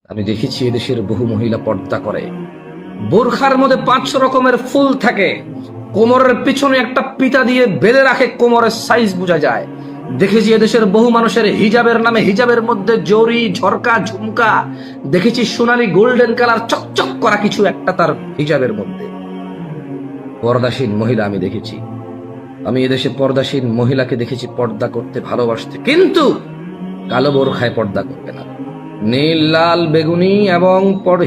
আমি দেখেছি এদেশের বহু মহিলা পর্দা করে, বোরখার মধ্যে 500 রকমের ফুল থাকে, কোমরের পিছনে একটা পিতা দিয়ে বেঁধে রাখে, কোমরের সাইজ বোঝা যায়। দেখেছি এদেশের বহু মানুষের হিজাবের নামে হিজাবের মধ্যে জরি ঝরকা ঝুমকা, দেখেছি সোনালী গোল্ডেন কালার চকচক করা কিছু একটা তার হিজাবের মধ্যে। পর্দাসীন মহিলা আমি দেখেছি, আমি এদেশে পর্দাসীন মহিলাকে দেখেছি পর্দা করতে ভালোবাসতে, কিন্তু কালো বোরখায় পর্দা করবে না। নীল লাল বেগুনি এবং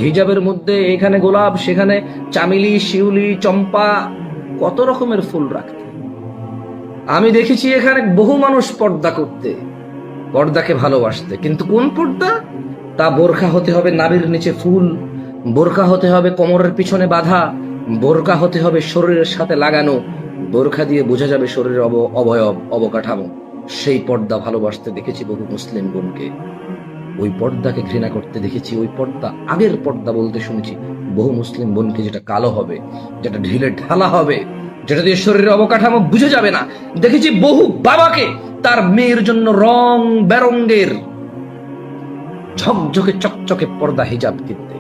হিজাবের মধ্যে এখানে গোলাপ সেখানে চামেলি শিউলি চম্পা কত রকমের ফুল রাখতে। আমি দেখেছি এখানে বহু মানুষ পর্দা করতে, পর্দাকে ভালোবাসতে, কিন্তু কোন পর্দা? তা বোরখা হতে হবে নাভির নিচে ফুল, বোরখা হতে হবে কোমরের পিছনে বাঁধা, বোরখা হতে হবে শরীরের সাথে লাগানো, বোরখা দিয়ে বোঝা যাবে শরীরের অবয়ব অবকাঠামো। সেই পর্দা ভালোবাসতে দেখেছি বহু মুসলিম বোনকে, ওই পর্দাকে ঘৃণা করতে দেখেছি। ওই পর্দা আগের পর্দা বলতে শুনেছি বহু মুসলিম বোনকে, যেটা কালো হবে, যেটা ঢিলে ঢালা হবে, যেটা দিয়ে শরীরের অবকাঠামো বুঝে যাবে না। দেখেছি বহু বাবাকে তার মেয়ের জন্য রং বেরঙ্গের ঝকঝকে চকচকে পর্দা হিজাব কিনতে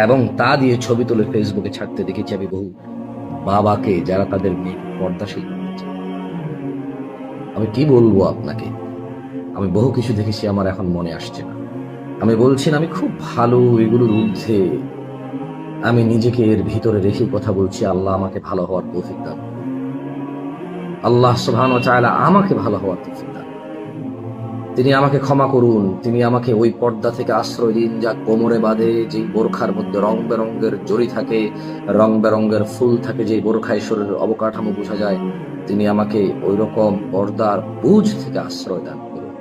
এবং তা দিয়ে ছবি তুলে ফেসবুকে ছাড়তে দেখেছি আমি বহু বাবাকে, যারা তাদের মেয়ে পর্দাশীল করতে চায়। আমি কি বলবো আপনাকে, আমি বহু কিছু দেখেছি, আমার এখন মনে আসছে না। আমি বলছি না আমি খুব ভালো, এগুলোর ঊর্ধ্বে আমি নিজেকে এর ভিতরে রেখে কথা বলছি। আল্লাহ আমাকে ভালো হওয়ার তৌফিক দান, আল্লাহ সুবহানাহু ওয়া তাআলা আমাকে ভালো হওয়ার তৌফিক দান। তিনি আমাকে ক্ষমা করুন, তিনি আমাকে ওই পর্দা থেকে আশ্রয় দিন যা কোমরে বাঁধে, যেই বোরখার মধ্যে রং বেরঙ্গের জড়ি থাকে, রং বেরঙ্গের ফুল থাকে, যে বোরখায় শরীরের অবকাঠামো বোঝা যায়। তিনি আমাকে ওই রকম পর্দার বুঝ থেকে আশ্রয় দান করুন।